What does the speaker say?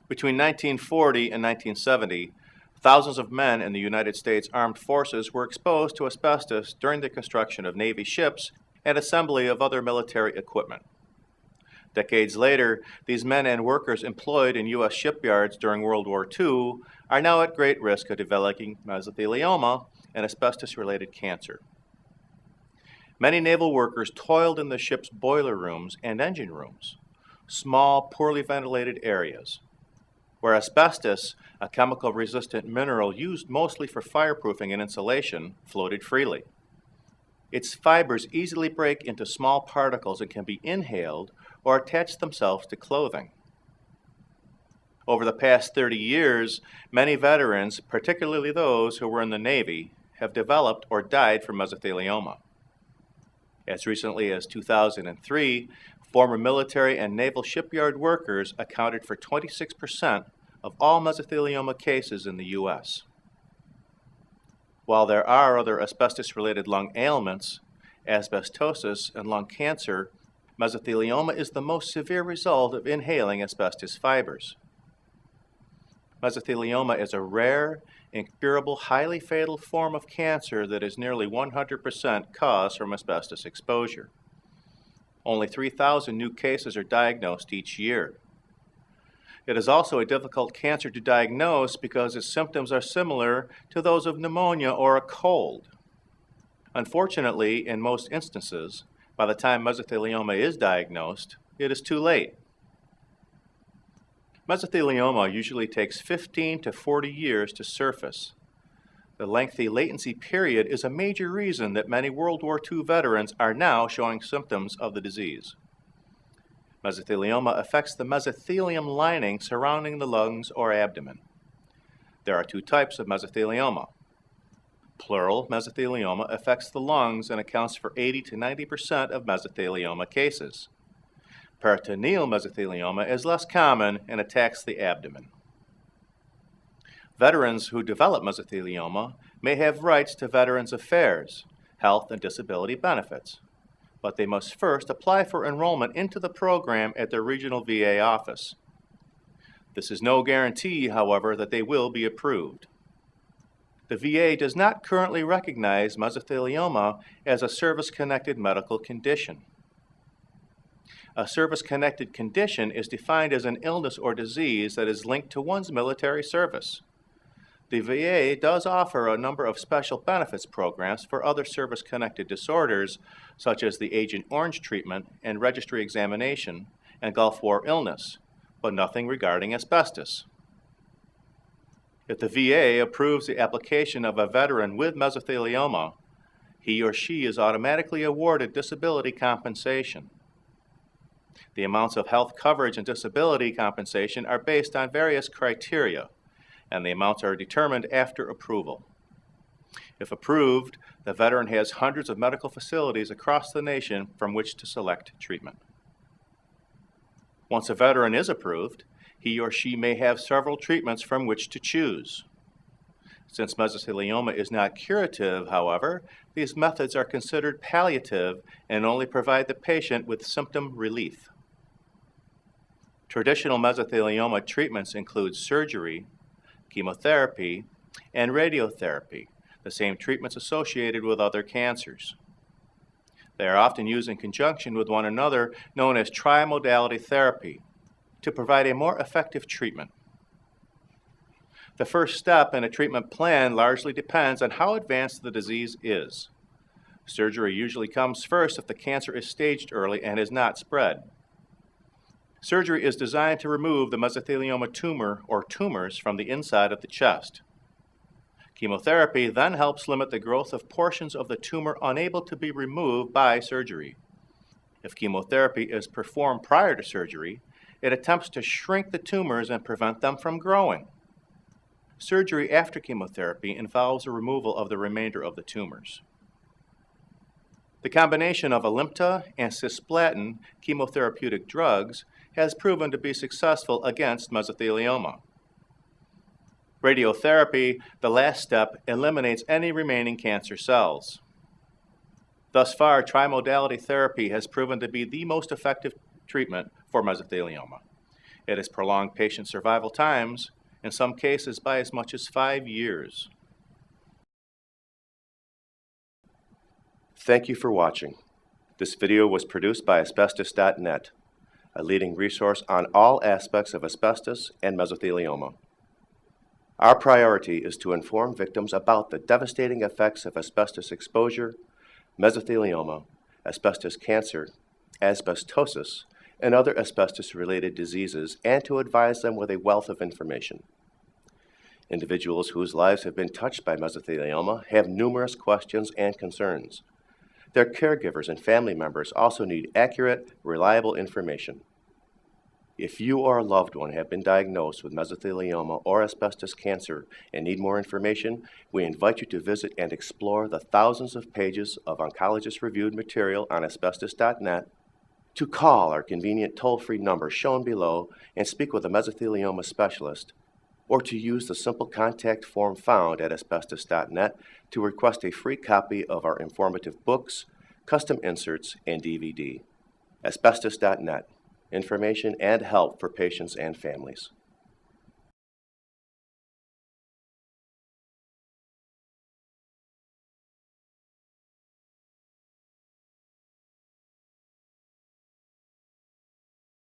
Between 1940 and 1970, thousands of men in the United States Armed Forces were exposed to asbestos during the construction of Navy ships and assembly of other military equipment. Decades later, these men and workers employed in U.S. shipyards during World War II are now at great risk of developing mesothelioma, an asbestos-related cancer. Many naval workers toiled in the ship's boiler rooms and engine rooms, small, poorly ventilated areas, where asbestos, a chemical-resistant mineral used mostly for fireproofing and insulation, floated freely. Its fibers easily break into small particles and can be inhaled or attach themselves to clothing. Over the past 30 years, many veterans, particularly those who were in the Navy, have developed or died from mesothelioma. As recently as 2003, former military and naval shipyard workers accounted for 26% of all mesothelioma cases in the U.S. While there are other asbestos-related lung ailments, asbestosis and lung cancer, mesothelioma is the most severe result of inhaling asbestos fibers. Mesothelioma is a rare, incurable, highly fatal form of cancer that is nearly 100% caused from asbestos exposure. Only 3,000 new cases are diagnosed each year. It is also a difficult cancer to diagnose because its symptoms are similar to those of pneumonia or a cold. Unfortunately, in most instances, by the time mesothelioma is diagnosed, it is too late. Mesothelioma usually takes 15 to 40 years to surface. The lengthy latency period is a major reason that many World War II veterans are now showing symptoms of the disease. Mesothelioma affects the mesothelium lining surrounding the lungs or abdomen. There are two types of mesothelioma. Pleural mesothelioma affects the lungs and accounts for 80 to 90% of mesothelioma cases. Peritoneal mesothelioma is less common and attacks the abdomen. Veterans who develop mesothelioma may have rights to Veterans Affairs, health and disability benefits, but they must first apply for enrollment into the program at their regional VA office. This is no guarantee, however, that they will be approved. The VA does not currently recognize mesothelioma as a service-connected medical condition. A service-connected condition is defined as an illness or disease that is linked to one's military service. The VA does offer a number of special benefits programs for other service-connected disorders, such as the Agent Orange treatment and registry examination and Gulf War illness, but nothing regarding asbestos. If the VA approves the application of a veteran with mesothelioma, he or she is automatically awarded disability compensation. The amounts of health coverage and disability compensation are based on various criteria, and the amounts are determined after approval. If approved, the veteran has hundreds of medical facilities across the nation from which to select treatment. Once a veteran is approved, he or she may have several treatments from which to choose. Since mesothelioma is not curative, however, these methods are considered palliative and only provide the patient with symptom relief. Traditional mesothelioma treatments include surgery, chemotherapy, and radiotherapy, the same treatments associated with other cancers. They are often used in conjunction with one another, known as trimodality therapy, to provide a more effective treatment. The first step in a treatment plan largely depends on how advanced the disease is. Surgery usually comes first if the cancer is staged early and is not spread. Surgery is designed to remove the mesothelioma tumor or tumors from the inside of the chest. Chemotherapy then helps limit the growth of portions of the tumor unable to be removed by surgery. If chemotherapy is performed prior to surgery, it attempts to shrink the tumors and prevent them from growing. Surgery after chemotherapy involves the removal of the remainder of the tumors. The combination of Alimta and cisplatin chemotherapeutic drugs has proven to be successful against mesothelioma. Radiotherapy, the last step, eliminates any remaining cancer cells. Thus far, trimodality therapy has proven to be the most effective treatment for mesothelioma. It has prolonged patient survival times, in some cases by as much as 5 years. Thank you for watching. This video was produced by Asbestos.Net, a leading resource on all aspects of asbestos and mesothelioma. Our priority is to inform victims about the devastating effects of asbestos exposure, mesothelioma, asbestos cancer, asbestosis, and other asbestos-related diseases, and to advise them with a wealth of information. Individuals whose lives have been touched by mesothelioma have numerous questions and concerns. Their caregivers and family members also need accurate, reliable information. If you or a loved one have been diagnosed with mesothelioma or asbestos cancer and need more information, we invite you to visit and explore the thousands of pages of oncologist-reviewed material on Asbestos.net, to call our convenient toll-free number shown below and speak with a mesothelioma specialist, or to use the simple contact form found at Asbestos.net to request a free copy of our informative books, custom inserts, and DVD. Asbestos.net. Information and help for patients and families.